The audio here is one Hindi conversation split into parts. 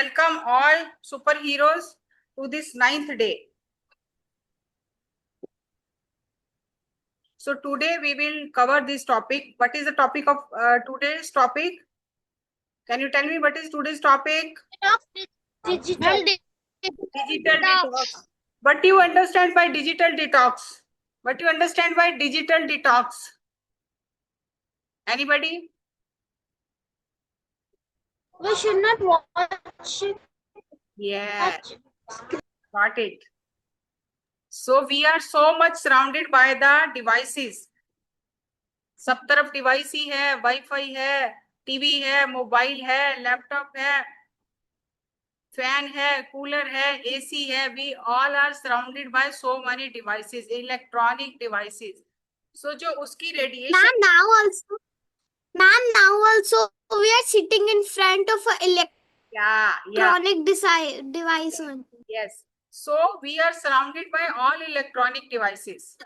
welcome all superheroes to this 9th day. So today we will cover this topic. What is the topic of today's topic? Can you tell me what is today's topic? Digital Digital detox. What do you understand by digital detox? What do you understand by digital detox? Anybody? We should not watch it. Yeah, got it. So we are so much surrounded by the devices. सब तरफ डिवाइस ही है, वाईफाई है, टीवी है, मोबाइल है, लैपटॉप है, फैन है, कूलर है, एसी है. We all are surrounded by so many devices, electronic devices. So जो उसकी radiation. Ma'am, now also we are sitting in front of a electronic device only. Yes. So we are surrounded by all electronic devices.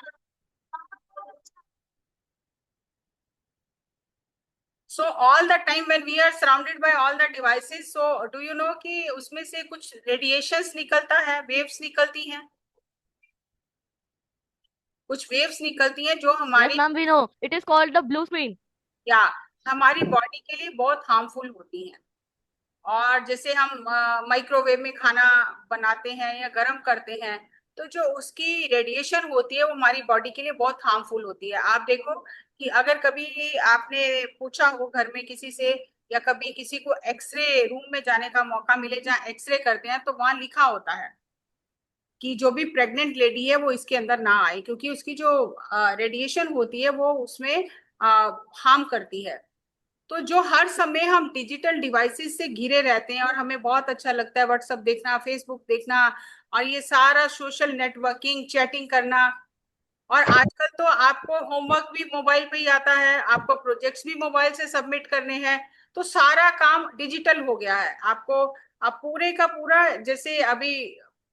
So all the time when we are surrounded by all the devices, so do you know कि उसमें से कुछ radiations निकलता है, waves निकलती हैं, कुछ waves निकलती हैं जो हमारी. Yes, ma'am, we know. It is called the blue screen. या हमारी बॉडी के लिए बहुत हार्मफुल होती हैं. और जैसे हम माइक्रोवेव में खाना बनाते हैं या गर्म करते हैं, तो जो उसकी रेडिएशन होती है वो हमारी बॉडी के लिए बहुत हार्मफुल होती है. आप देखो कि अगर कभी आपने पूछा हो घर में किसी से, या कभी किसी को एक्सरे रूम में जाने का मौका मिले जहाँ एक्सरे करते हैं, तो वहां लिखा होता है कि जो भी प्रेग्नेंट लेडी है वो इसके अंदर ना आए, क्योंकि उसकी जो रेडिएशन होती है वो उसमें हार्म करती है. तो जो हर समय हम डिजिटल डिवाइसेस से घिरे रहते हैं और हमें बहुत अच्छा लगता है व्हाट्सएप देखना, फेसबुक देखना, और ये सारा सोशल नेटवर्किंग, चैटिंग करना. और आजकल तो आपको होमवर्क भी मोबाइल पे ही आता है, आपको प्रोजेक्ट्स भी मोबाइल से सबमिट करने हैं. तो सारा काम डिजिटल हो गया है. आपको आप पूरे का पूरा, जैसे अभी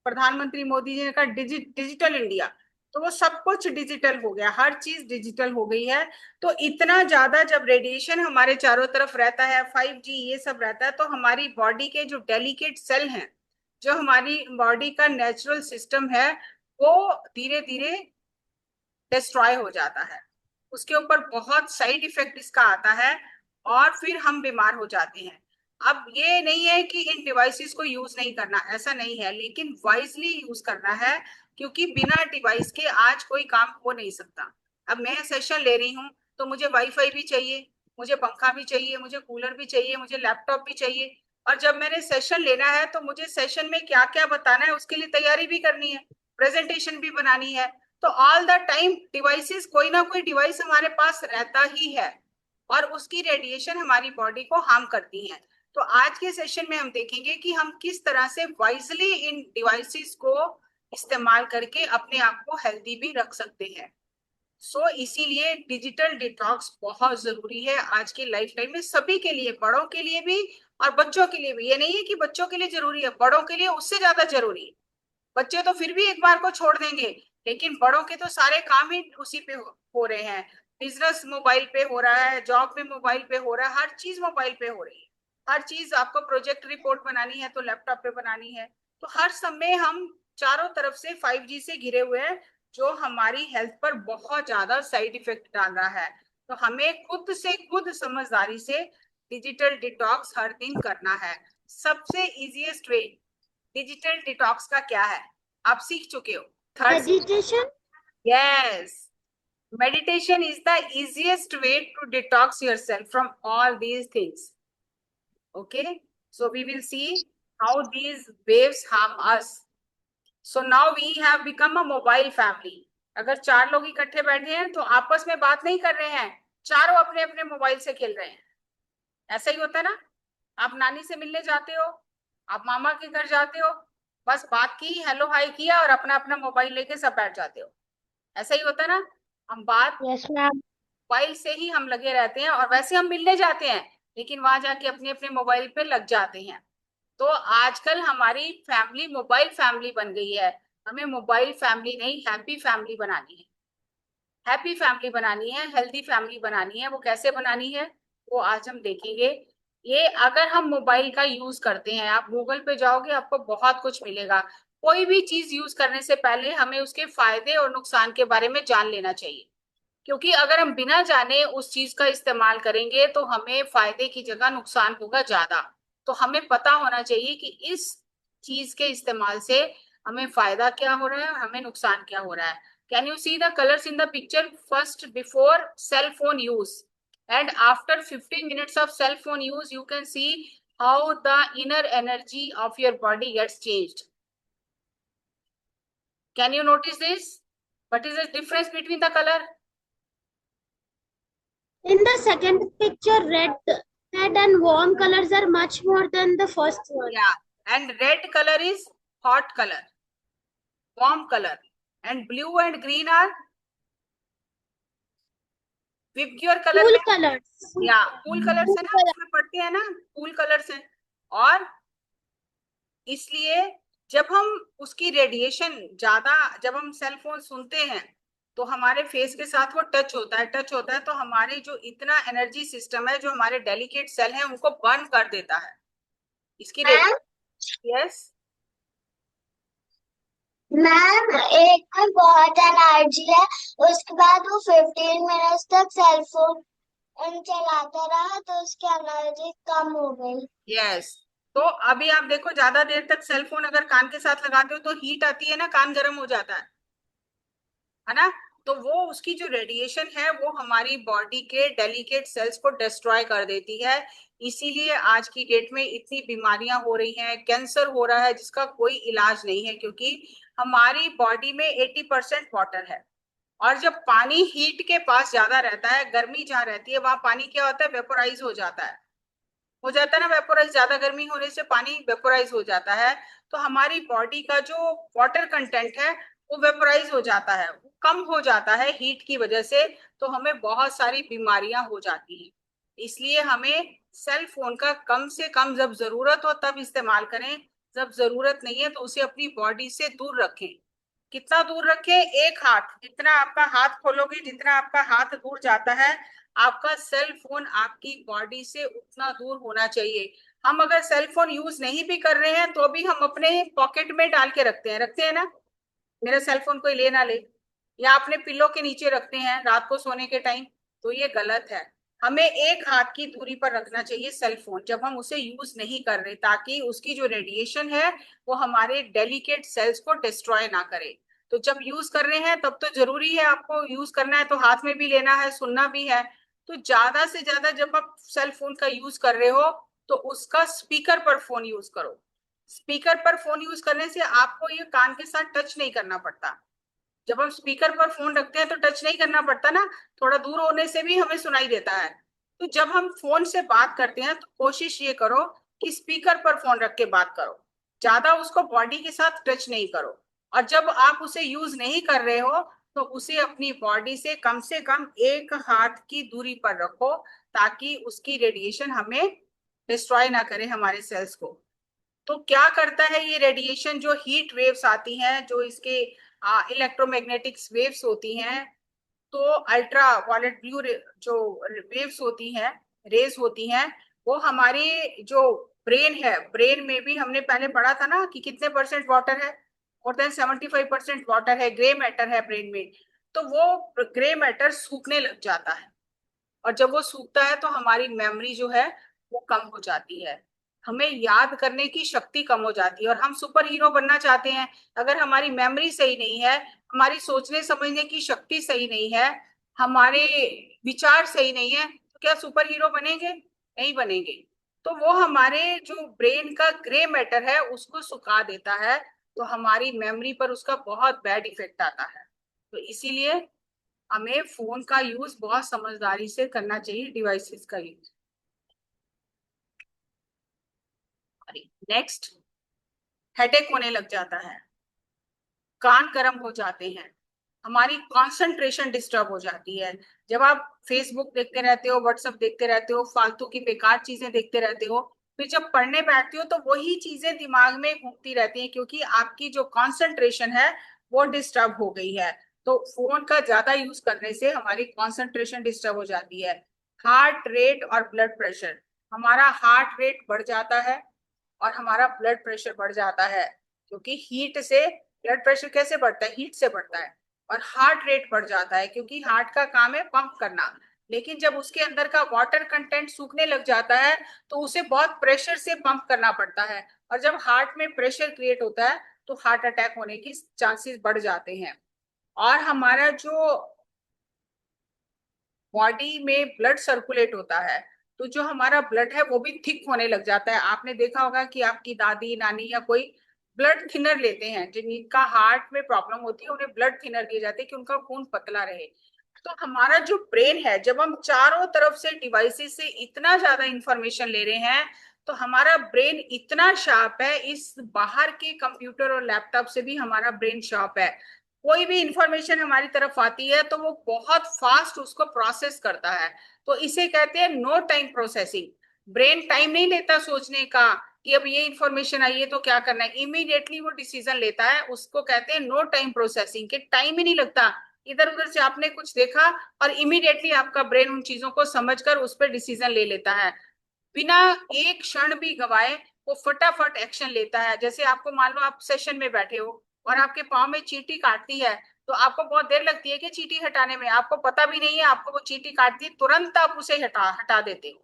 प्रधानमंत्री मोदी जी ने कहा डिजिटल इंडिया, तो वो सब कुछ डिजिटल हो गया, हर चीज डिजिटल हो गई है. तो इतना ज्यादा जब रेडिएशन हमारे चारों तरफ रहता है, 5G ये सब रहता है, तो हमारी बॉडी के जो डेलिकेट सेल हैं, जो हमारी बॉडी का नेचुरल सिस्टम है, वो धीरे धीरे डिस्ट्रॉय हो जाता है. उसके ऊपर बहुत साइड इफेक्ट इसका आता है और फिर हम बीमार हो जाते हैं. अब ये नहीं है कि इन डिवाइसेस को यूज नहीं करना, ऐसा नहीं है, लेकिन वाइजली यूज करना है, क्योंकि बिना डिवाइस के आज कोई काम हो नहीं सकता. अब मैं सेशन ले रही हूँ तो मुझे वाईफाई भी चाहिए, मुझे पंखा भी चाहिए, मुझे कूलर भी चाहिए, मुझे लैपटॉप भी चाहिए. और जब मैंने सेशन लेना है तो मुझे सेशन में क्या क्या बताना है उसके लिए तैयारी भी करनी है, प्रेजेंटेशन भी बनानी है. तो ऑल द टाइम डिवाइसेस, कोई ना कोई डिवाइस हमारे पास रहता ही है और उसकी रेडिएशन हमारी बॉडी को हार्म करती है. तो आज के सेशन में हम देखेंगे कि हम किस तरह से वाइजली इन डिवाइसेस को इस्तेमाल करके अपने आप को हेल्दी भी रख सकते हैं. सो इसीलिए डिजिटल डिटॉक्स बहुत जरूरी है आज की लाइफ टाइम में, सभी के लिए, बड़ों के लिए भी और बच्चों के लिए भी. ये नहीं है कि बच्चों के लिए जरूरी है, बड़ों के लिए उससे ज्यादा जरूरी है. बच्चे तो फिर भी एक बार को छोड़ देंगे, लेकिन बड़ों के तो सारे काम ही उसी पे हो रहे हैं. बिजनेस मोबाइल पे हो रहा है, जॉब में मोबाइल पे हो रहा है, हर चीज मोबाइल पे हो रही है. हर चीज, आपको प्रोजेक्ट रिपोर्ट बनानी है तो लैपटॉप पे बनानी है. तो हर समय हम चारों तरफ से 5G से घिरे हुए हैं, जो हमारी हेल्थ पर बहुत ज्यादा साइड इफेक्ट डाल रहा है. तो हमें खुद से खुद समझदारी से डिजिटल डिटॉक्स हर दिन करना है. सबसे इजीएस्ट वे डिजिटल डिटॉक्स का क्या है, आप सीख चुके हो. Meditation. Yes, meditation is the easiest way to detox yourself from all these things. Okay, so we will see how these waves harm us. So now we have become a mobile family. अगर 4 लोग इकट्ठे बैठे हैं तो आपस में बात नहीं कर रहे हैं, चारों अपने अपने मोबाइल से खेल रहे हैं. ऐसा ही होता है ना. आप नानी से मिलने जाते हो, आप मामा के घर जाते हो, बस बात की, हेलो हाई किया और अपना अपना मोबाइल लेके सब बैठ जाते हो. ऐसा ही होता है ना. हम बात Yes, ma'am. मोबाइल से ही हम लगे रहते हैं, और वैसे हम मिलने जाते हैं लेकिन वहां जाके अपने अपने मोबाइल पे लग जाते हैं. तो आजकल हमारी फैमिली मोबाइल फैमिली बन गई है. हमें मोबाइल फैमिली नहीं, हैप्पी फैमिली बनानी है. हैप्पी फैमिली बनानी है, हेल्दी फैमिली बनानी है. वो कैसे बनानी है वो आज हम देखेंगे. ये अगर हम मोबाइल का यूज करते हैं, आप गूगल पे जाओगे आपको बहुत कुछ मिलेगा। कोई भी चीज यूज करने से पहले हमें उसके फायदे और नुकसान के बारे में जान लेना चाहिए, क्योंकि अगर हम बिना जाने उस चीज का इस्तेमाल करेंगे तो हमें फायदे की जगह नुकसान होगा ज्यादा। तो हमें पता होना चाहिए कि इस चीज के इस्तेमाल से हमें फायदा क्या हो रहा है, हमें नुकसान क्या हो रहा है। Can you see the colours in the picture first before cell phone use and after 15 minutes of cell phone use you can see how the inner energy of your body gets changed. Can you notice this? What is the difference between the color? In the second picture, red and warm colors are much more than the first one. Yeah, and red color is hot color, warm color, and blue and green are VIBGYOR colour Cool में। colors. या कूल कलर्स है ना, उसमें पढ़ते हैं ना, कूल कलर्स है। और इसलिए जब हम उसकी रेडिएशन ज्यादा, जब हम सेल फोन सुनते हैं तो हमारे फेस के साथ वो टच होता है, टच होता है तो हमारे जो इतना एनर्जी सिस्टम है, जो हमारे डेलिकेट सेल हैं उनको बर्न कर देता है इसकी रेडिएशन। यस मैम, एक में बहुत एनर्जी है, उसके बाद वो 15 मिनट्स तक सेल फोन चलाता रहा तो उसकी एनर्जी कम हो गई। यस। तो अभी आप देखो, ज्यादा देर तक सेल फोन अगर कान के साथ लगाते हो तो हीट आती है ना, कान गर्म हो जाता है ना। तो वो उसकी जो रेडिएशन है वो हमारी बॉडी के डेलिकेट सेल्स को डिस्ट्रॉय कर देती है। इसीलिए आज की डेट में इतनी बीमारियां हो रही हैं, कैंसर हो रहा है जिसका कोई इलाज नहीं है, क्योंकि हमारी बॉडी में 80% वाटर है। और जब पानी हीट के पास ज्यादा रहता है, गर्मी जहाँ रहती है वहां पानी क्या होता है, वेपोराइज हो जाता है, हो जाता है ना वेपोराइज, ज्यादा गर्मी होने से पानी वेपोराइज हो जाता है। तो हमारी बॉडी का जो वाटर कंटेंट है वो वेपोराइज हो जाता है, वो कम हो जाता है हीट की वजह से। तो हमें बहुत सारी बीमारियां हो जाती हैं। इसलिए हमें सेल फोन का कम से कम, जब जरूरत हो तब इस्तेमाल करें, जब जरूरत नहीं है तो उसे अपनी बॉडी से दूर रखें। कितना दूर रखें? एक हाथ जितना, आपका हाथ खोलोगे जितना आपका हाथ दूर जाता है, आपका सेल फोन आपकी बॉडी से उतना दूर होना चाहिए। हम अगर सेल फोन यूज नहीं भी कर रहे हैं तो भी हम अपने पॉकेट में डाल के रखते हैं ना, मेरा सेल फोन कोई ले ना ले, या अपने पिल्लो के नीचे रखते हैं रात को सोने के टाइम। तो ये गलत है। हमें एक हाथ की दूरी पर रखना चाहिए सेल फोन जब हम उसे यूज नहीं कर रहे, ताकि उसकी जो रेडिएशन है वो हमारे डेलिकेट सेल्स को डिस्ट्रॉय ना करे। तो जब यूज कर रहे हैं तब तो जरूरी है, आपको यूज करना है तो हाथ में भी लेना है, सुनना भी है। तो ज्यादा से ज्यादा जब आप सेल फोन का यूज कर रहे हो तो उसका स्पीकर पर फोन यूज करो। स्पीकर पर फोन यूज करने से आपको ये कान के साथ टच नहीं करना पड़ता। जब हम स्पीकर पर फोन रखते हैं तो टच नहीं करना पड़ता ना, थोड़ा दूर होने से भी हमें सुनाई देता है। तो जब हम फोन से बात करते हैं तो कोशिश ये करो कि स्पीकर पर फोन रख के बात करो, ज्यादा उसको बॉडी के साथ टच नहीं करो। और जब आप उसे यूज नहीं कर रहे हो तो उसे अपनी बॉडी से कम एक हाथ की दूरी पर रखो, ताकि उसकी रेडिएशन हमें डिस्ट्रॉय ना करे हमारे सेल्स को। तो क्या करता है ये रेडिएशन, जो हीट वेव्स आती हैं, जो इसके इलेक्ट्रोमैग्नेटिक्स वेव्स होती हैं, तो अल्ट्रा वायलेट ब्लू जो वेव्स होती हैं, रेज होती हैं, वो हमारे जो ब्रेन है, ब्रेन में भी हमने पहले पढ़ा था ना कि कितने परसेंट वाटर है, मोर देन 75% वाटर है, ग्रे मैटर है ब्रेन में। तो वो ग्रे मैटर सूखने लग जाता है, और जब वो सूखता है तो हमारी मेमोरी जो है वो कम हो जाती है, हमें याद करने की शक्ति कम हो जाती है, और हम सुपर हीरो बनना चाहते हैं। अगर हमारी मेमोरी सही नहीं है, हमारी सोचने समझने की शक्ति सही नहीं है, हमारे विचार सही नहीं है, तो क्या सुपर हीरो बनेंगे? नहीं बनेंगे। तो वो हमारे जो ब्रेन का ग्रे मैटर है उसको सुखा देता है, तो हमारी मेमोरी पर उसका बहुत बैड इफेक्ट आता है। तो इसीलिए हमें फोन का यूज बहुत समझदारी से करना चाहिए, डिवाइसेस का यूज। नेक्स्ट, हेडेक होने लग जाता है, कान गर्म हो जाते हैं, हमारी कंसंट्रेशन डिस्टर्ब हो जाती है। जब आप फेसबुक देखते रहते हो, व्हाट्सएप देखते रहते हो, फालतू की बेकार चीजें देखते रहते हो, फिर जब पढ़ने बैठते हो तो वही चीजें दिमाग में घूमती रहती हैं, क्योंकि आपकी जो कंसंट्रेशन है वो डिस्टर्ब हो गई है। तो फोन का ज्यादा यूज करने से हमारी कंसंट्रेशन डिस्टर्ब हो जाती है। हार्ट रेट और ब्लड प्रेशर, हमारा हार्ट रेट बढ़ जाता है और हमारा ब्लड प्रेशर बढ़ जाता है, क्योंकि हीट से ब्लड प्रेशर कैसे बढ़ता है, हीट से बढ़ता है। और हार्ट रेट बढ़ जाता है क्योंकि हार्ट का काम है पंप करना। लेकिन जब उसके अंदर का वाटर कंटेंट सूखने लग जाता है तो उसे बहुत प्रेशर से पंप करना पड़ता है, और जब हार्ट में प्रेशर क्रिएट होता है तो हार्ट अटैक होने की चांसेस बढ़ जाते हैं। और हमारा जो बॉडी में ब्लड सर्कुलेट होता है, तो जो हमारा ब्लड है वो भी थिक होने लग जाता है। आपने देखा होगा कि आपकी दादी नानी या कोई ब्लड थिनर लेते हैं, जिनका हार्ट में प्रॉब्लम होती है उन्हें ब्लड थिनर दिए जाते हैं कि उनका खून पतला रहे। तो हमारा जो ब्रेन है, जब हम चारों तरफ से डिवाइसेस से इतना ज्यादा इंफॉर्मेशन ले रहे हैं, तो हमारा ब्रेन इतना शार्प है, इस बाहर के कंप्यूटर और लैपटॉप से भी हमारा ब्रेन शार्प है। कोई भी इंफॉर्मेशन हमारी तरफ आती है तो वो बहुत फास्ट उसको प्रोसेस करता है। तो इसे कहते हैं no time processing. Brain time नहीं लेता सोचने का कि अब ये इंफॉर्मेशन आई है तो क्या करना है, इमीडिएटली वो डिसीजन लेता है। उसको कहते हैं नो टाइम प्रोसेसिंग, के टाइम ही नहीं लगता। इधर उधर से आपने कुछ देखा और इमीडिएटली आपका ब्रेन उन चीजों को समझकर उस पर डिसीजन ले लेता है, बिना एक क्षण भी गवाए। वो फटाफट एक्शन लेता है। जैसे आपको मान लो आप सेशन में बैठे हो और आपके पाँव में चींटी काटती है, तो आपको बहुत देर लगती है कि चींटी हटाने में, आपको पता भी नहीं है आपको वो चींटी काटती है, तुरंत आप उसे हटा हटा देते हो।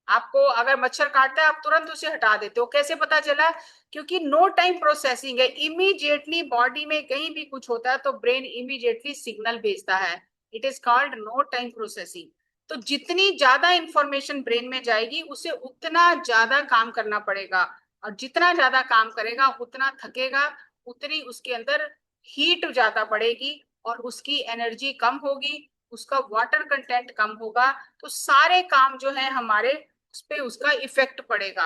आपको अगर मच्छर काटता है आप तुरंत उसे हटा देते हो। कैसे पता चला? क्योंकि नो टाइम प्रोसेसिंग है। इमीडिएटली बॉडी में कहीं भी कुछ होता है तो ब्रेन इमीडिएटली सिग्नल भेजता है। It is called no time processing. तो जितनी ज्यादा इंफॉर्मेशन ब्रेन में जाएगी उसे उतना ज्यादा काम करना पड़ेगा, और जितना ज्यादा काम करेगा उतना थकेगा, उतनी उसके अंदर हीट ज्यादा बढ़ेगी और उसकी एनर्जी कम होगी, उसका वाटर कंटेंट कम होगा। तो सारे काम जो है हमारे उस पे उसका इफेक्ट पड़ेगा।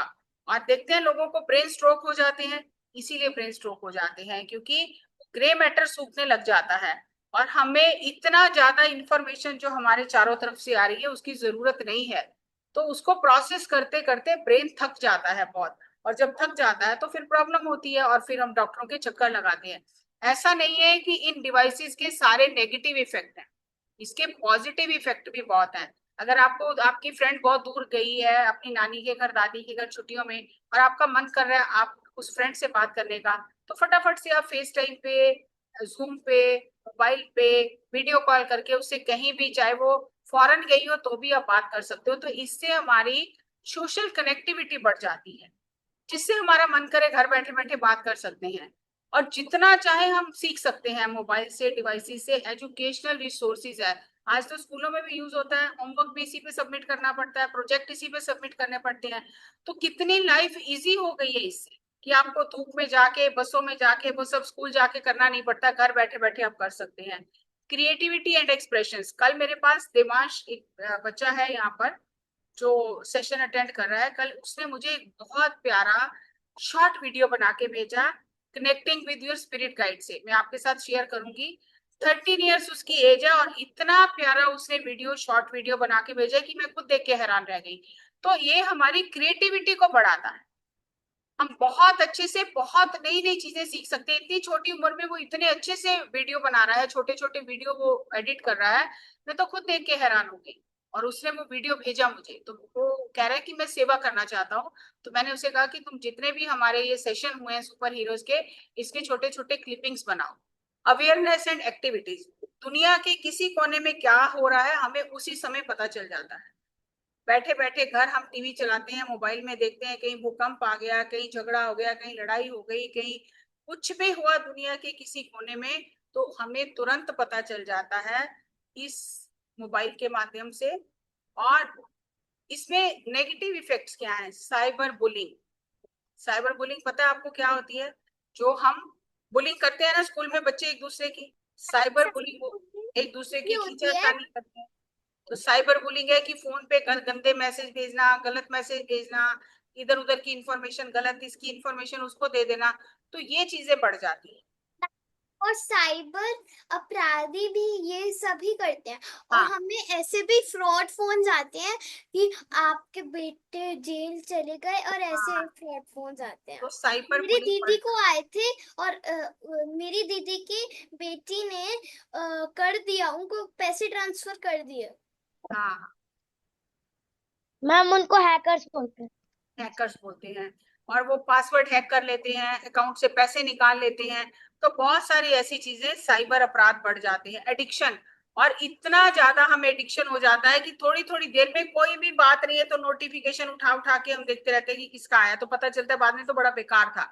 और देखते हैं लोगों को ब्रेन स्ट्रोक हो जाते हैं। इसीलिए ब्रेन स्ट्रोक हो जाते हैं क्योंकि ग्रे मैटर सूखने लग जाता है, और हमें इतना ज्यादा इंफॉर्मेशन जो हमारे चारों तरफ से आ रही है उसकी जरूरत नहीं है। तो उसको प्रोसेस करते करते ब्रेन थक जाता है बहुत, और जब थक जाता है तो फिर प्रॉब्लम होती है और फिर हम डॉक्टरों के चक्कर लगाते हैं। ऐसा नहीं है कि इन डिवाइसेस के सारे नेगेटिव इफेक्ट हैं, इसके पॉजिटिव इफेक्ट भी बहुत हैं। अगर आपको आपकी फ्रेंड बहुत दूर गई है अपनी नानी के घर दादी के घर छुट्टियों में, और आपका मन कर रहा है आप उस फ्रेंड से बात करने का, तो फटाफट से आप फेस टाइम पे, जूम पे, मोबाइल पे वीडियो कॉल करके उससे कहीं भी, चाहे वो फॉरेन गई हो तो भी आप बात कर सकते हो। तो इससे हमारी सोशल कनेक्टिविटी बढ़ जाती है, जिससे हमारा मन करे घर बैठे बैठे बात कर सकते हैं। और जितना चाहे हम सीख सकते हैं मोबाइल से, डिवाइसेस से। एजुकेशनल रिसोर्सेज है, आज तो स्कूलों में भी यूज होता है, होमवर्क भी इसी पे सबमिट करना पड़ता है, प्रोजेक्ट इसी पे सबमिट करने पड़ते हैं। तो कितनी लाइफ इजी हो गई है इससे कि आपको धूप में जाके, बसों में जाके, वो सब स्कूल जाके करना नहीं पड़ता, घर बैठे बैठे आप कर सकते हैं। Creativity and expressions. कल मेरे पास देवांश एक बच्चा है यहाँ पर जो सेशन अटेंड कर रहा है, कल उसने मुझे एक बहुत प्यारा शॉर्ट वीडियो बना के भेजा, connecting with your spirit guide से। मैं आपके साथ शेयर करूंगी। 13 ईयर्स उसकी एज है और इतना प्यारा उसने वीडियो, शॉर्ट वीडियो बना के भेजा कि मैं खुद देख के हैरान रह गई। तो ये हमारी क्रिएटिविटी को बढ़ाता है। हम बहुत अच्छे से बहुत नई नई चीजें सीख सकते हैं। इतनी छोटी उम्र में वो इतने अच्छे से वीडियो बना रहा है, छोटे छोटे वीडियो वो एडिट कर रहा है। मैं तो खुद देख के हैरान हो गई। और उसने वो वीडियो भेजा मुझे, तो वो कह रहा है कि मैं सेवा करना चाहता हूँ। तो मैंने उसे कहा कि तुम जितने भी हमारे ये सेशन हुए हैं सुपर हीरोज के, इसके छोटे छोटे क्लिपिंग्स बनाओ। Awareness and activities. दुनिया के किसी कोने में क्या हो रहा है हमें उसी समय पता चल जाता है। बैठे बैठे घर हम टीवी चलाते हैं, मोबाइल में देखते हैं, कहीं भूकंप आ गया, कहीं झगड़ा हो गया, कहीं लड़ाई हो गई, कहीं कुछ भी हुआ दुनिया के किसी कोने में, तो हमें तुरंत पता चल जाता है इस मोबाइल के माध्यम से। और इसमें नेगेटिव इफेक्ट्स क्या है? Cyber bullying. साइबर बुलिंग पता है आपको क्या होती है? जो हम बुलिंग करते हैं ना स्कूल में बच्चे एक दूसरे की, साइबर बुलिंग, वो एक दूसरे भी की होती है। खींचातानी करते हैं। तो साइबर बुलिंग है कि फोन पे गंदे मैसेज भेजना, गलत मैसेज भेजना, इधर उधर की इंफॉर्मेशन, गलत इसकी इंफॉर्मेशन उसको दे देना। तो ये चीजें बढ़ जाती है। और साइबर अपराधी भी ये सभी करते हैं। और हाँ हमें ऐसे भी फ्रॉड फोन आते हैं कि आपके बेटे जेल चले गए, और ऐसे हाँ। फ्रॉड फोन आते हैं। तो साइबर मेरी बुलिंग बढ़ दीदी को जाती आए थे, और मेरी दीदी की बेटी ने कर दिया, उनको पैसे ट्रांसफर कर दिए। है। हाँ। मैम उनको हैकर्स बोलते हैं। हैकर्स बोलते हैं। और वो पासवर्ड हैक कर लेते हैं, अकाउंट से पैसे निकाल लेते हैं। तो बहुत सारी ऐसी चीजें, साइबर अपराध बढ़ जाते हैं, एडिक्शन। और इतना ज्यादा हमें एडिक्शन हो जाता है कि थोड़ी थोड़ी देर में कोई भी बात नहीं है तो नोटिफिकेशन उठा उठा के हम देखते रहते हैं कि किसका आया, तो पता चलता है बाद में तो बड़ा बेकार था।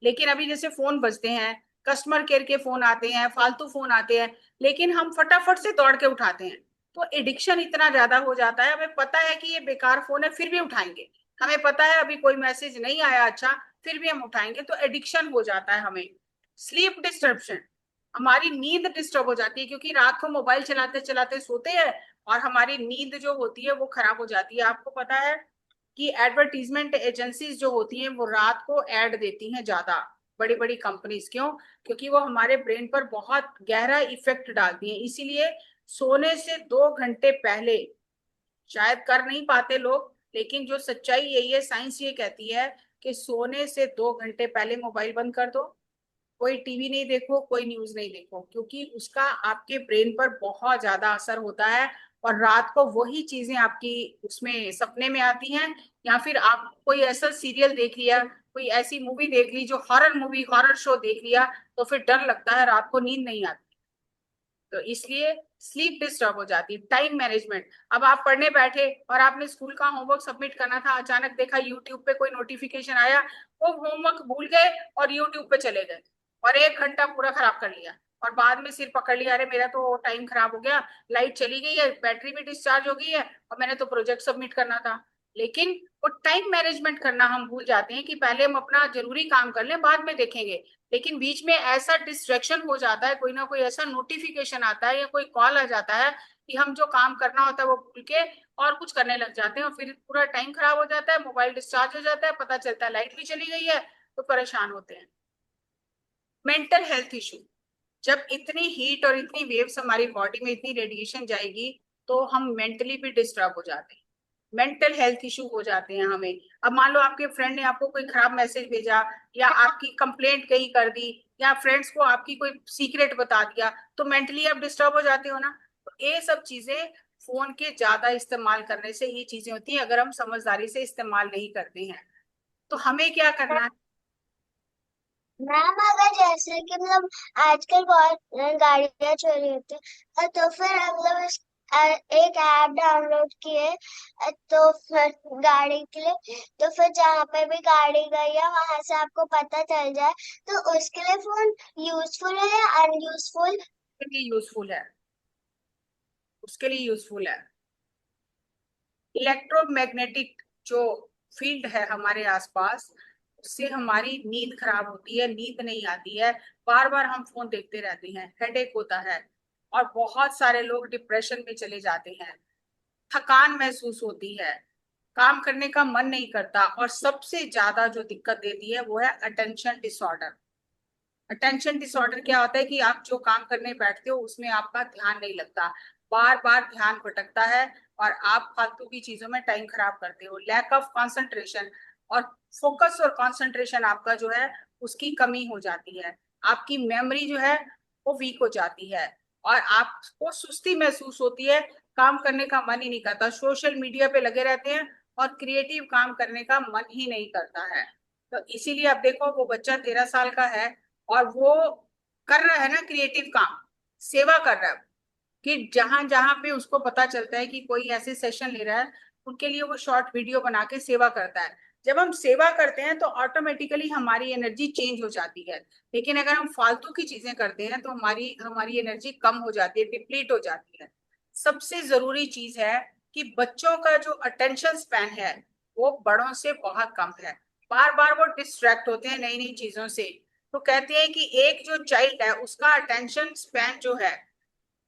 लेकिन अभी जैसे फोन बजते हैं, कस्टमर केयर के फोन आते हैं, फालतू फोन आते हैं, लेकिन हम फटाफट से दौड़ के उठाते हैं। तो एडिक्शन इतना ज्यादा हो जाता है, हमें पता है कि ये बेकार फोन है फिर भी उठाएंगे। हमें पता है अभी कोई मैसेज नहीं आया अच्छा, फिर भी हम उठाएंगे, तो एडिक्शन हो जाता है हमें। स्लीप डिस्टर्बन, हमारी नींद डिस्टर्ब हो जाती है, क्योंकि रात को मोबाइल चलाते चलाते सोते हैं और हमारी नींद जो होती है वो खराब हो जाती है। आपको पता है कि एडवर्टीजमेंट एजेंसीज जो होती हैं वो रात को एड देती हैं ज्यादा, बड़ी बड़ी कंपनीज। क्यों? क्योंकि वो हमारे ब्रेन पर बहुत गहरा इफेक्ट डालती हैं। इसीलिए सोने से 2 घंटे पहले, शायद कर नहीं पाते लोग, लेकिन जो सच्चाई यही है, साइंस ये कहती है कि सोने से 2 घंटे पहले मोबाइल बंद कर दो। कोई टीवी नहीं देखो, कोई न्यूज नहीं देखो, क्योंकि उसका आपके ब्रेन पर बहुत ज्यादा असर होता है। और रात को वही चीजें आपकी उसमें सपने में आती हैं, या फिर आप कोई ऐसा सीरियल देख लिया, कोई ऐसी मूवी देख ली जो हॉरर मूवी, हॉरर शो देख लिया, तो फिर डर लगता है, रात को नींद नहीं आती। तो इसलिए स्लीप डिस्टर्ब हो जाती है। टाइम मैनेजमेंट, अब आप पढ़ने बैठे और आपने स्कूल का होमवर्क सबमिट करना था, अचानक देखा यूट्यूब पे कोई नोटिफिकेशन आया, वो होमवर्क भूल गए और यूट्यूब पे चले गए और 1 घंटा पूरा खराब कर लिया। और बाद में सिर पकड़ लिया, अरे मेरा तो टाइम खराब हो गया, लाइट चली गई है, बैटरी भी डिस्चार्ज हो गई है, और मैंने तो प्रोजेक्ट सबमिट करना था। लेकिन वो टाइम मैनेजमेंट करना हम भूल जाते हैं कि पहले हम अपना जरूरी काम कर लें, बाद में देखेंगे। लेकिन बीच में ऐसा डिस्ट्रैक्शन हो जाता है, कोई ना कोई ऐसा नोटिफिकेशन आता है या कोई कॉल आ जाता है कि हम जो काम करना होता है वो भूल के और कुछ करने लग जाते हैं, और फिर पूरा टाइम खराब हो जाता है, मोबाइल डिस्चार्ज हो जाता है, पता चलता है लाइट भी चली गई है, तो परेशान होते हैं। मेंटल हेल्थ इशू, जब इतनी हीट और इतनी वेव्स हमारी बॉडी में, इतनी रेडिएशन जाएगी, तो हम मेंटली भी डिस्टर्ब हो जाते हैं। मेंटल हेल्थ इशू हो जाते हैं हमें। अब मान लो आपके फ्रेंड ने आपको कोई खराब मैसेज भेजा, या आपकी कंप्लेंट कहीं कर दी, या फ्रेंड्स को आपकी कोई सीक्रेट बता दिया, तो मेंटली आप डिस्टर्ब हो जाते हो ना। तो ये सब चीजें फोन के ज्यादा इस्तेमाल करने से ये चीजें होती हैं, अगर हम समझदारी से इस्तेमाल नहीं करते हैं। तो हमें क्या करना है? मैम अगर जैसे कि मतलब आजकल बहुत गाड़ियां चोरी होती है, तो फिर मतलब एक ऐप डाउनलोड किए, तो फिर गाड़ी के लिए, तो फिर जहाँ पे भी गाड़ी गई है वहां से आपको पता चल जाए, तो उसके लिए फोन यूजफुल है या अनयूजफुल? उसके लिए यूजफुल है, उसके लिए यूजफुल है। इलेक्ट्रोमैग्नेटिक जो फील्ड है हमारे आसपास, उससे हमारी नींद खराब होती है, नींद नहीं आती है, बार बार हम फोन देखते रहते हैं, हेडेक होता है, और बहुत सारे लोग डिप्रेशन में चले जाते हैं, थकान महसूस होती है, काम करने का मन नहीं करता, और सबसे ज्यादा जो दिक्कत देती है वो है अटेंशन डिसऑर्डर। अटेंशन डिसऑर्डर क्या होता है कि आप जो काम करने बैठते हो उसमें आपका ध्यान नहीं लगता, बार बार ध्यान भटकता है, और आप फालतू की चीजों में टाइम खराब करते हो। लैक ऑफ कंसंट्रेशन, और फोकस और कंसंट्रेशन आपका जो है उसकी कमी हो जाती है। आपकी मेमोरी जो है वो वीक हो जाती है, और आपको सुस्ती महसूस होती है, काम करने का मन ही नहीं करता, सोशल मीडिया पे लगे रहते हैं, और क्रिएटिव काम करने का मन ही नहीं करता है। तो इसीलिए आप देखो, वो बच्चा 13 साल का है और वो कर रहा है ना क्रिएटिव काम, सेवा कर रहा है, कि जहां जहां पे उसको पता चलता है कि कोई ऐसे सेशन ले रहा है, उनके लिए वो शॉर्ट वीडियो बना के सेवा करता है। जब हम सेवा करते हैं तो ऑटोमेटिकली हमारी एनर्जी चेंज हो जाती है। लेकिन अगर हम फालतू की चीजें करते हैं तो हमारी हमारी एनर्जी कम हो जाती है, डिप्लीट हो जाती है। सबसे जरूरी चीज है कि बच्चों का जो अटेंशन स्पैन है वो बड़ों से बहुत कम है, बार बार वो डिस्ट्रैक्ट होते हैं नई नई चीजों से। तो कहते हैं कि एक जो चाइल्ड है उसका अटेंशन स्पैन जो है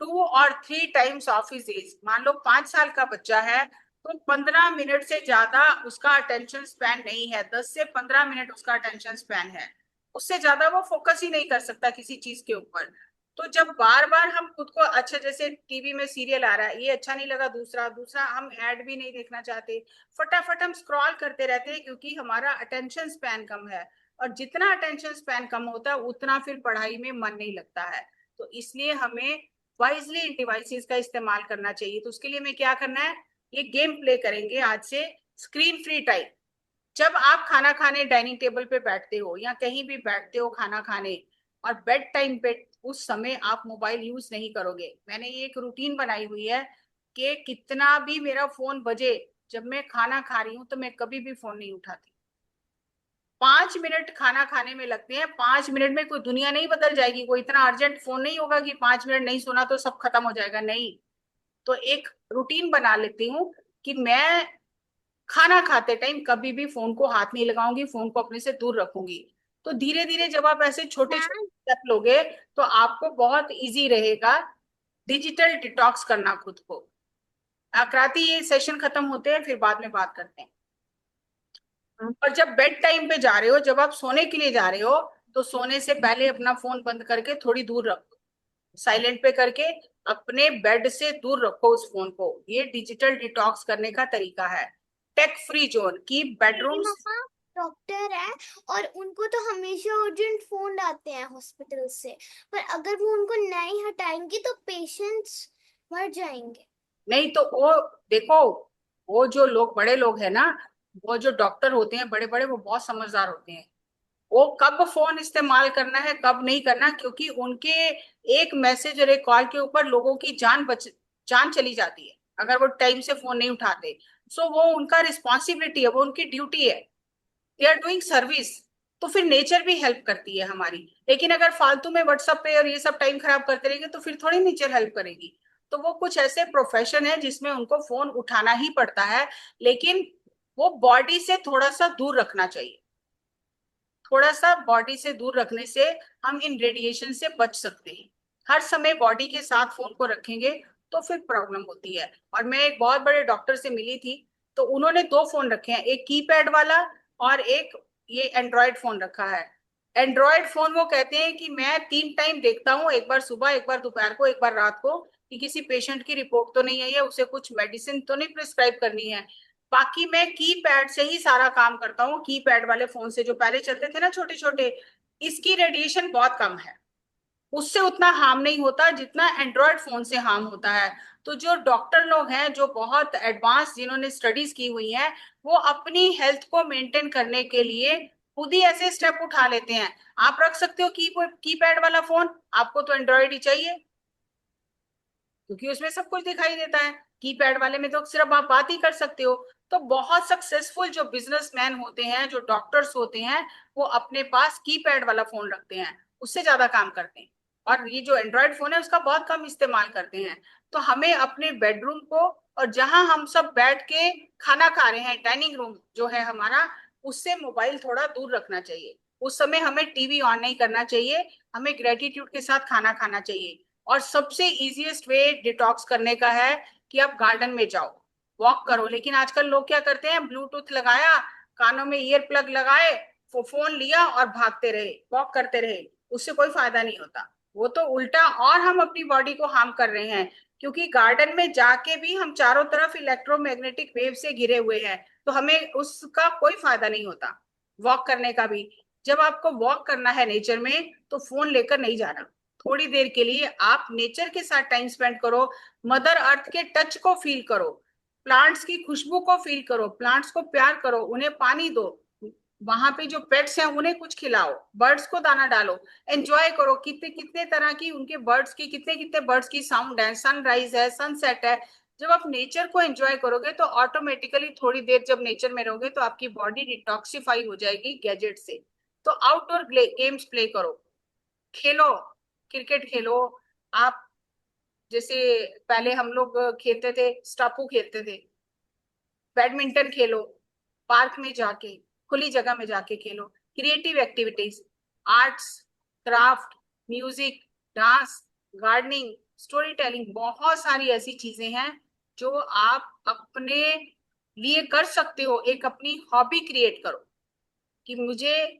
2 और 3 टाइम्स ऑफ हिज एज। मान लो 5 साल का बच्चा है तो 15 मिनट से ज्यादा उसका अटेंशन स्पैन नहीं है, 10 से 15 मिनट उसका अटेंशन स्पैन है, उससे ज्यादा वो फोकस ही नहीं कर सकता किसी चीज के ऊपर। तो जब बार बार हम खुद को, अच्छा जैसे टीवी में सीरियल आ रहा है, ये अच्छा नहीं लगा, दूसरा दूसरा, हम ऐड भी नहीं देखना चाहते, फटाफट हम स्क्रॉल करते रहते हैं, क्योंकि हमारा अटेंशन स्पैन कम है। और जितना अटेंशन स्पैन कम होता है उतना फिर पढ़ाई में मन नहीं लगता है। तो इसलिए हमें वाइजली इन डिवाइसेस का इस्तेमाल करना चाहिए। तो उसके लिए हमें क्या करना है? ये गेम प्ले करेंगे आज से, स्क्रीन फ्री टाइम। जब आप खाना खाने डाइनिंग टेबल पे बैठते हो या कहीं भी बैठते हो खाना खाने, और बेड टाइम पे उस समय आप मोबाइल यूज नहीं करोगे। मैंने ये एक रूटीन बनाई हुई है कि कितना भी मेरा फोन बजे, जब मैं खाना खा रही हूँ तो मैं कभी भी फोन नहीं उठाती। 5 मिनट खाना खाने में लगते हैं, 5 मिनट में कोई दुनिया नहीं बदल जाएगी, कोई इतना अर्जेंट फोन नहीं होगा कि 5 मिनट नहीं सुना तो सब खत्म हो जाएगा, नहीं। तो एक रूटीन बना लेती हूँ कि मैं खाना खाते टाइम कभी भी फोन को हाथ नहीं लगाऊंगी, फोन को अपने से दूर रखूंगी। तो धीरे धीरे जब आप ऐसे छोटे छोटे मैम स्टेप लोगे तो आपको बहुत इजी रहेगा डिजिटल डिटॉक्स करना खुद को। आकृति, ये सेशन खत्म होते हैं, फिर बाद में बात करते हैं। और जब बेड टाइम पे जा रहे हो, जब आप सोने के लिए जा रहे हो, तो सोने से पहले अपना फोन बंद करके थोड़ी दूर रखो, साइलेंट पे करके अपने बेड से दूर रखो उस फोन को। ये डिजिटल डिटॉक्स करने का तरीका है। टेक फ्री जोन की मेरी बेडरूम्स। मम्मा डॉक्टर है और उनको तो हमेशा अर्जेंट फोन आते हैं हॉस्पिटल से, पर अगर वो उनको नहीं हटाएंगी तो पेशेंट्स मर जाएंगे। नहीं तो वो, देखो, वो जो लोग बड़े लोग हैं ना, वो जो डॉक्टर होते हैं बड़े बड़े, वो बहुत समझदार होते हैं। वो कब फोन इस्तेमाल करना है कब नहीं करना, क्योंकि उनके एक मैसेज और एक कॉल के ऊपर लोगों की जान चली जाती है अगर वो टाइम से फोन नहीं उठाते। सो वो उनका रिस्पॉन्सिबिलिटी है, वो उनकी ड्यूटी है, दे आर डूइंग सर्विस। तो फिर नेचर भी हेल्प करती है हमारी। लेकिन अगर फालतू में व्हाट्सएप पे और ये सब टाइम खराब करते रहेंगे तो फिर थोड़ी नेचर हेल्प करेगी। तो वो कुछ ऐसे प्रोफेशन है जिसमें उनको फोन उठाना ही पड़ता है, लेकिन वो बॉडी से थोड़ा सा दूर रखना चाहिए। थोड़ा सा बॉडी से दूर रखने से हम इन रेडिएशन से बच सकते हैं। हर समय बॉडी के साथ फोन को रखेंगे तो फिर प्रॉब्लम होती है। और मैं एक बहुत बड़े डॉक्टर से मिली थी, तो उन्होंने दो फोन रखे हैं, एक कीपैड वाला और एक ये एंड्रॉयड फोन रखा है। एंड्रॉयड फोन वो कहते हैं कि मैं 3 टाइम देखता हूँ, एक बार सुबह, एक बार दोपहर को, एक बार रात को, कि किसी पेशेंट की रिपोर्ट तो नहीं आई है, उसे कुछ मेडिसिन तो नहीं प्रिस्क्राइब करनी है। बाकी मैं की पैड से ही सारा काम करता हूँ। की पैड वाले फोन से जो पहले चलते थे ना छोटे छोटे, इसकी रेडिएशन बहुत कम है, उससे उतना हार्म नहीं होता जितना एंड्रॉयड फोन से हार्म होता है। तो जो डॉक्टर लोग हैं जो बहुत एडवांस, जिन्होंने स्टडीज की हुई हैं, वो अपनी हेल्थ को मेंटेन करने के लिए खुद ही ऐसे स्टेप उठा लेते हैं। आप रख सकते हो की पैड वाला फोन, आपको तो एंड्रॉयड ही चाहिए क्योंकि उसमें सब कुछ दिखाई देता है। कीपैड वाले में तो सिर्फ आप बात ही कर सकते हो। तो बहुत सक्सेसफुल जो बिजनेसमैन होते हैं, जो डॉक्टर्स होते हैं, वो अपने पास कीपैड वाला फोन रखते हैं, उससे ज्यादा काम करते हैं। और ये जो एंड्रॉयड फोन है उसका बहुत कम इस्तेमाल करते हैं। तो हमें अपने बेडरूम को, और जहां हम सब बैठ के खाना खा रहे हैं, डाइनिंग रूम जो है हमारा, उससे मोबाइल थोड़ा दूर रखना चाहिए। उस समय हमें टीवी ऑन नहीं करना चाहिए, हमें ग्रेटिट्यूड के साथ खाना खाना चाहिए। और सबसे इजीएस्ट वे डिटॉक्स करने का है कि आप गार्डन में जाओ, वॉक करो। लेकिन आजकल लोग क्या करते हैं, ब्लूटूथ लगाया, कानों में ईयर प्लग लगाए, फोन लिया और भागते रहे, वॉक करते रहे, उससे कोई फायदा नहीं होता। वो तो उल्टा और हम अपनी बॉडी को हार्म कर रहे हैं, क्योंकि गार्डन में जाके भी हम चारों तरफ इलेक्ट्रोमैग्नेटिक वेव से घिरे हुए हैं, तो हमें उसका कोई फायदा नहीं होता। वॉक करने का भी, जब आपको वॉक करना है नेचर में, तो फोन लेकर नहीं जाना। थोड़ी देर के लिए आप नेचर के साथ टाइम स्पेंड करो, मदर अर्थ के टच को फील करो, प्लांट्स की खुशबू को फील करो, प्लांट्स को प्यार करो, उन्हें पानी दो, वहां पे जो पेट्स हैं उन्हें कुछ खिलाओ, बर्ड्स को दाना डालो, एंजॉय करो। कितने कितने तरह की उनके बर्ड्स की, कितने कितने बर्ड्स की साउंड है, सनराइज है, सनसेट है। जब आप नेचर को एंजॉय करोगे तो ऑटोमेटिकली थोड़ी देर जब नेचर में रहोगे तो आपकी बॉडी डिटॉक्सिफाई हो जाएगी गैजेट से। तो आउटडोर गेम्स प्ले करो, खेलो, क्रिकेट खेलो आप। जैसे पहले हम लोग खेलते थे, स्टापू खेलते थे, बैडमिंटन खेलो, पार्क में जाके, खुली जगह में जाके खेलो। Creative activities, arts, craft, music, dance, gardening, story telling, बहुत सारी ऐसी चीजें हैं जो आप अपने लिए कर सकते हो। एक अपनी हॉबी क्रिएट करो कि मुझे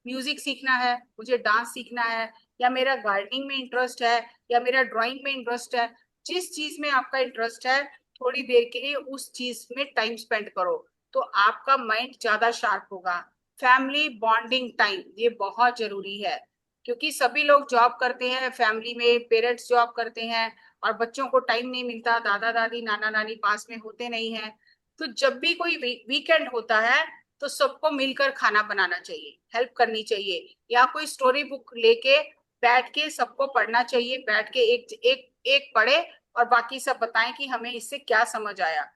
म्यूजिक सीखना है, मुझे डांस सीखना है, या मेरा गार्डनिंग में इंटरेस्ट है, या मेरा ड्राइंग में इंटरेस्ट है। जिस चीज में आपका इंटरेस्ट है, थोड़ी देर के लिए उस चीज में टाइम स्पेंड करो, तो आपका माइंड ज्यादा शार्प होगा। फैमिली बॉन्डिंग टाइम, ये बहुत जरूरी है, क्योंकि सभी लोग जॉब करते हैं, फैमिली में पेरेंट्स जॉब करते हैं, और बच्चों को टाइम नहीं मिलता, दादा दादी नाना नानी पास में होते नहीं है। तो जब भी कोई वीकेंड होता है तो सबको मिलकर खाना बनाना चाहिए, हेल्प करनी चाहिए, या कोई स्टोरी बुक लेके बैठ के सबको पढ़ना चाहिए, बैठ के एक एक एक पढ़े और बाकी सब बताएं कि हमें इससे क्या समझ आया।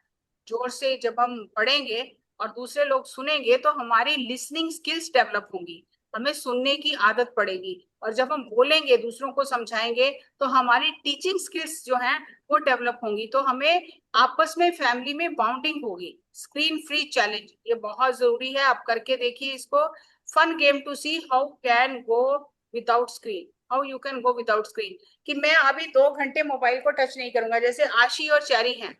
जोर से जब हम पढ़ेंगे और दूसरे लोग सुनेंगे तो हमारी लिसनिंग स्किल्स डेवलप होंगी, हमें सुनने की आदत पड़ेगी, और जब हम बोलेंगे दूसरों को समझाएंगे तो हमारी टीचिंग स्किल्स जो हैं वो डेवलप होंगी। तो हमें आपस में फैमिली में बाउंडिंग होगी। स्क्रीन फ्री चैलेंज ये बहुत जरूरी है, आप करके देखिए इसको। Fun game to see how can go without screen, how you can go without screen. कि मैं अभी 2 घंटे मोबाइल को टच नहीं करूंगा, जैसे आशी और चेरी हैं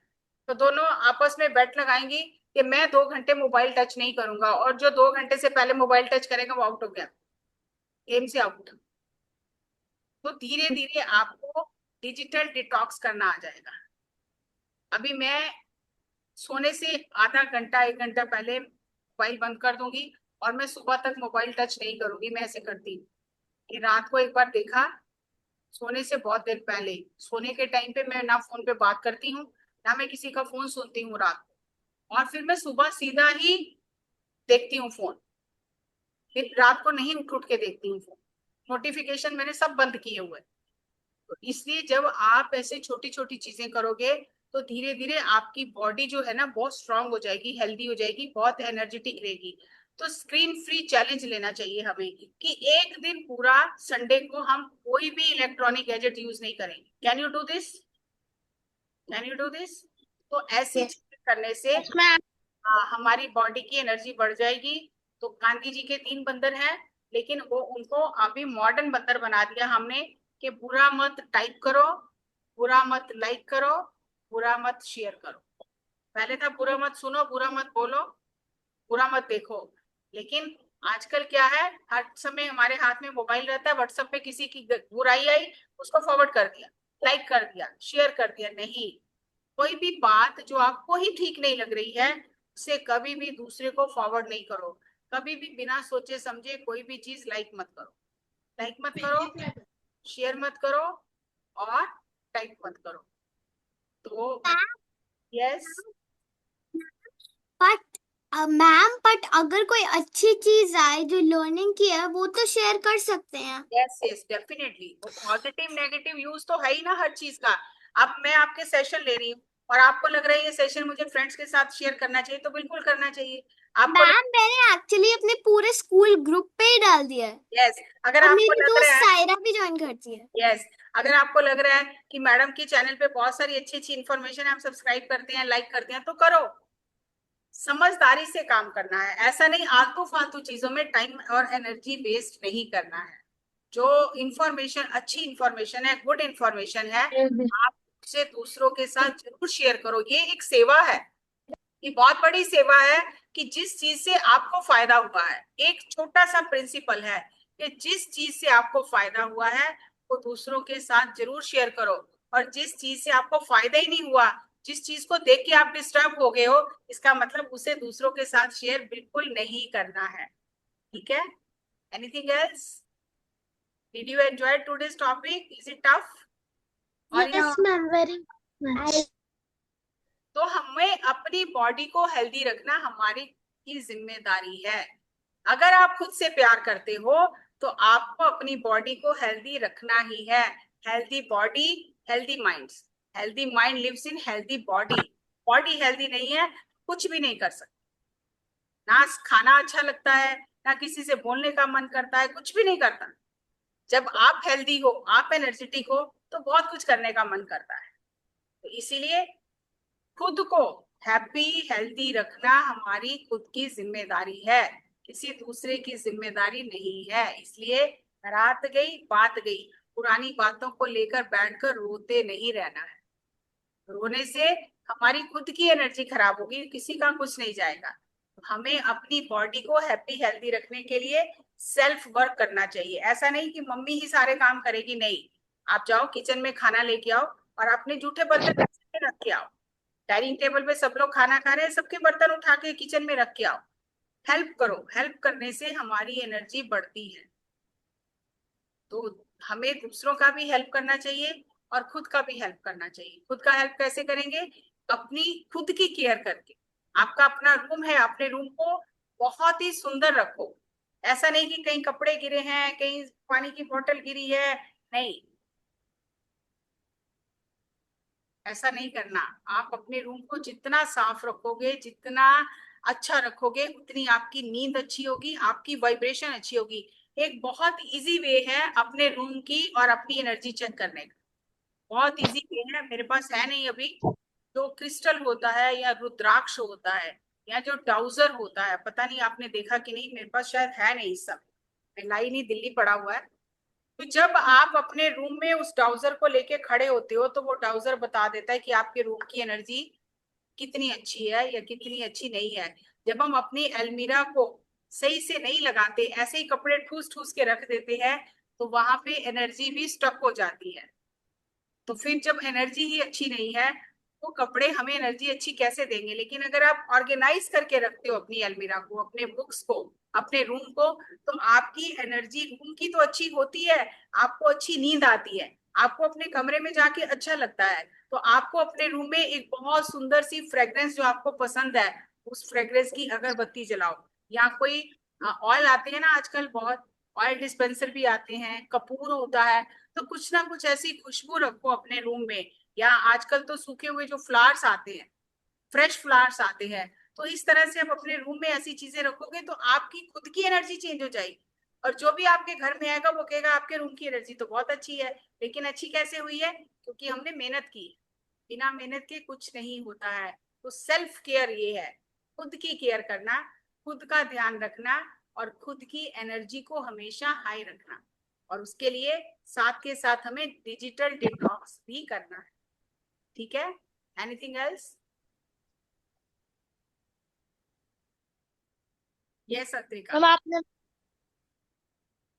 तो दोनों आपस में बेट लगाएंगी कि मैं 2 घंटे मोबाइल टच नहीं करूंगा, और जो 2 घंटे से पहले मोबाइल टच करेगा वो आउट हो गया, गेम से आउट। तो धीरे धीरे आपको डिजिटल डिटॉक्स करना आ जाएगा। अभी मैं सोने से आधा घंटा 1 घंटा पहले मोबाइल बंद कर दूंगी और मैं सुबह तक मोबाइल टच नहीं करूंगी। मैं ऐसे करती हूँ कि रात को एक बार देखा, सोने से बहुत देर पहले, सोने के टाइम पे मैं ना फोन पे बात करती हूँ ना मैं किसी का फोन सुनती हूँ रात को, और फिर मैं सुबह सीधा ही देखती हूँ फोन, फिर रात को नहीं उठ उठ के देखती हूँ फोन। नोटिफिकेशन मैंने सब बंद किए हुए। तो इसलिए जब आप ऐसे छोटी छोटी चीजें करोगे तो धीरे धीरे आपकी बॉडी जो है ना बहुत स्ट्रांग हो जाएगी, हेल्दी हो जाएगी, बहुत एनर्जेटिक रहेगी। तो स्क्रीन फ्री चैलेंज लेना चाहिए हमें कि एक दिन पूरा संडे को हम कोई भी इलेक्ट्रॉनिक गैजेट यूज नहीं करेंगे। Can you do this? Can you do this? तो ऐसी Yes, चीजें करने से ma'am. हमारी बॉडी की एनर्जी बढ़ जाएगी। तो गांधी जी के 3 बंदर हैं, लेकिन वो उनको अभी मॉडर्न बंदर बना दिया हमने कि बुरा मत टाइप करो, बुरा मत लाइक करो, बुरा मत शेयर करो। पहले था बुरा मत सुनो, बुरा मत बोलो, बुरा मत देखो। लेकिन आजकल क्या है, हर समय हमारे हाथ में मोबाइल रहता है, व्हाट्सएप पे किसी की बुराई आई उसको फॉरवर्ड कर दिया, लाइक कर दिया, शेयर कर दिया। नहीं, कोई भी बात जो आपको ही ठीक नहीं लग रही है उसे कभी भी दूसरे को फॉरवर्ड नहीं करो। कभी भी बिना सोचे समझे कोई भी चीज लाइक मत करो, लाइक मत करो, शेयर मत करो और टाइप मत करो। तो यस बट मैम, बट अगर कोई अच्छी चीज आए जो लर्निंग की है वो तो शेयर कर सकते हैं। यस यस डेफिनेटली, वो पॉजिटिव नेगेटिव यूज तो है ही ना हर चीज का। अब मैं आपके सेशन ले रही हूँ और आपको लग रहा है ये सेशन मुझे फ्रेंड्स के साथ शेयर करना चाहिए, तो बिल्कुल करना चाहिए। आपको मैम, मैंने एक्चुअली अपने पूरे स्कूल ग्रुप पे ही डाल दिया है यस अगर और आपको मेरी लग दोस्त रहा है, सायरा भी ज्वाइन करती है। यस अगर आपको लग रहा है कि मैडम की चैनल पे बहुत सारी अच्छी अच्छी इन्फॉर्मेशन है, आप सब्सक्राइब करते हैं, लाइक करते हैं, तो करो। समझदारी से काम करना है, ऐसा नहीं आलतू फालतू चीजों में टाइम और एनर्जी वेस्ट नहीं करना है। जो इंफॉर्मेशन अच्छी इंफॉर्मेशन है, गुड इंफॉर्मेशन है, आप उसे दूसरों के साथ जरूर शेयर करो। ये एक सेवा है, ये बहुत बड़ी सेवा है कि जिस चीज से आपको फायदा हुआ है, एक छोटा सा प्रिंसिपल है कि जिस चीज से आपको फायदा हुआ है वो दूसरों के साथ जरूर शेयर करो। और जिस चीज से आपको फायदा ही नहीं हुआ, जिस चीज को देख के आप डिस्टर्ब हो गए हो, इसका मतलब उसे दूसरों के साथ शेयर बिल्कुल नहीं करना है। ठीक है? Anything else? Did you enjoy today's topic? Is it tough? और यस मैम, वेरी मच। तो हमें अपनी बॉडी को हेल्दी रखना हमारी की जिम्मेदारी है। अगर आप खुद से प्यार करते हो तो आपको अपनी बॉडी को हेल्दी रखना ही है। Healthy body, healthy mind. Healthy mind lives in healthy body. Body healthy नहीं है, कुछ भी नहीं कर सकते, ना खाना अच्छा लगता है, ना किसी से बोलने का मन करता है, कुछ भी नहीं करता। जब आप हेल्दी हो, आप एनर्जेटिक हो, तो बहुत कुछ करने का मन करता है। तो इसीलिए खुद को हैप्पी हेल्दी रखना हमारी खुद की जिम्मेदारी है, किसी दूसरे की जिम्मेदारी नहीं है। इसलिए रात गई बात गई, पुरानी बातों को लेकर बैठकर रोते नहीं रहना है। रोने से हमारी खुद की एनर्जी खराब होगी, किसी का कुछ नहीं जाएगा। तो हमें अपनी बॉडी को हैप्पी हेल्दी रखने के लिए सेल्फ वर्क करना चाहिए। ऐसा नहीं कि मम्मी ही सारे काम करेगी, नहीं। आप जाओ किचन में खाना लेके आओ और अपने जूठे बर्तन रख के आओ। डाइनिंग टेबल पे सब लोग खाना खा रहे हैं, सबके बर्तन उठा के किचन में रख के आओ। हेल्प करो, हेल्प करने से हमारी एनर्जी बढ़ती है। तो हमें दूसरों का भी हेल्प करना चाहिए और खुद का भी हेल्प करना चाहिए। खुद का हेल्प कैसे करेंगे? अपनी खुद की केयर करके। आपका अपना रूम है, अपने रूम को बहुत ही सुंदर रखो। ऐसा नहीं कि कहीं कपड़े गिरे हैं, कहीं पानी की बोतल गिरी है, नहीं, ऐसा नहीं करना। आप अपने रूम को जितना साफ रखोगे, जितना अच्छा रखोगे, उतनी आपकी नींद अच्छी होगी, आपकी वाइब्रेशन अच्छी होगी। एक बहुत इजी वे है अपने रूम की और अपनी एनर्जी चेक करने का। बहुत इजी वे है, मेरे पास है नहीं अभी। जो क्रिस्टल होता है या रुद्राक्ष होता है या जो डाउजर होता है, पता नहीं आपने देखा कि नहीं, मेरे पास शायद है नहीं इस समय, मैं लाई नहीं, दिल्ली पड़ा हुआ है। तो जब आप अपने रूम में उस डाउजर को लेके खड़े होते हो तो वो डाउजर बता देता है कि आपके रूम की एनर्जी कितनी अच्छी है या कितनी अच्छी नहीं है। जब हम अपनी अलमीरा को सही से नहीं लगाते, ऐसे ही कपड़े ठूस ठूस के रख देते हैं, तो वहां पे एनर्जी भी स्टक हो जाती है। तो फिर जब एनर्जी ही अच्छी नहीं है, वो कपड़े हमें एनर्जी अच्छी कैसे देंगे? लेकिन अगर आप ऑर्गेनाइज करके रखते हो अपनी अलमीरा को, अपने बुक्स को, अपने रूम को, तो आपकी एनर्जी रूम की तो अच्छी होती है, आपको अच्छी नींद आती है, आपको अपने कमरे में जाके अच्छा लगता है। तो आपको अपने रूम में एक बहुत सुंदर सी फ्रेग्रेंस जो आपको पसंद है, उस फ्रेग्रेंस की अगरबत्ती जलाओ। या कोई ऑयल आते हैं ना आजकल, बहुत ऑयल डिस्पेंसर भी आते हैं, कपूर होता है। तो कुछ ना कुछ ऐसी खुशबू रखो अपने रूम में। या आजकल तो सूखे हुए जो फ्लावर्स आते हैं, फ्रेश फ्लावर्स आते हैं, तो इस तरह से आप अपने रूम में ऐसी चीजें रखोगे तो आपकी खुद की एनर्जी चेंज हो जाएगी। और जो भी आपके घर में आएगा वो कहेगा आपके रूम की एनर्जी तो बहुत अच्छी है। लेकिन अच्छी कैसे हुई है? क्योंकि हमने मेहनत की। बिना मेहनत के कुछ नहीं होता है। तो सेल्फ केयर ये है, खुद की केयर करना, खुद का ध्यान रखना, और खुद की एनर्जी को हमेशा हाई रखना। और उसके लिए साथ के साथ हमें डिजिटल डिटॉक्स भी करना है। ठीक है? Anything else? यस अत्रिका। मैम आपने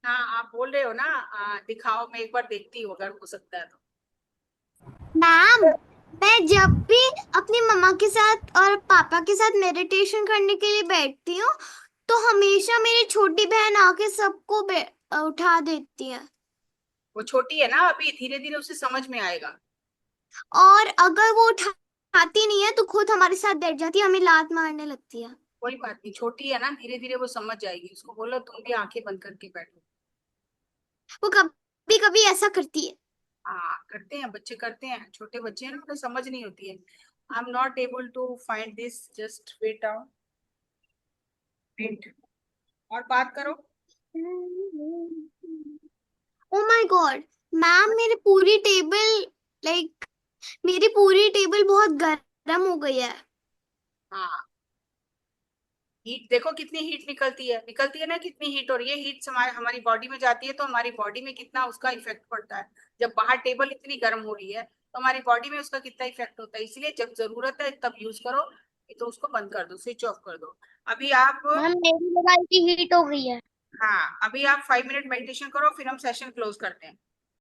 हाँ, आप बोल रहे हो ना, दिखाओ, मैं एक बार देखती हूँ अगर हो सकता है तो। मैम, मैं जब भी अपनी मम्मा के साथ और पापा के साथ मेडिटेशन करने के लिए बैठती हूँ तो हमेशा मेरी छोटी बहन आके सबको उठा देती है। वो छोटी है ना अभी, धीरे धीरे उसे समझ में आएगा। और अगर वो उठाती नहीं है तो खुद हमारे साथ बैठ जाती है, हमें लात मारने लगती है। कोई बात नहीं, छोटी है ना, धीरे धीरे वो समझ जाएगी। उसको बोलो तुम भी आंखें बंद करके बैठो। वो कभी कभी ऐसा करती है। हाँ, करते हैं बच्चे, करते हैं, छोटे बच्चे हैं ना, उन्हें समझ नहीं होती है। I am not able to find this, just wait out, wait. और बात करो। Oh my god ma'am, like मेरी पूरी टेबल बहुत गर्म हो गई है। हाँ, हीट देखो कितनी हीट निकलती है ना, कितनी हीट। और ये हीट हमारी हमारी बॉडी में जाती है तो हमारी बॉडी में कितना उसका इफेक्ट पड़ता है। जब बाहर टेबल इतनी गर्म हो रही है तो हमारी बॉडी में उसका कितना इफेक्ट होता है। इसलिए जब जरूरत है तब यूज करो, नहीं तो उसको बंद कर दो, स्विच ऑफ कर दो। अभी आप, मैम मेरी मोबाइल की हीट हो गई है। हाँ, अभी आप 5 मिनट मेडिटेशन करो, फिर हम सेशन क्लोज करते हैं।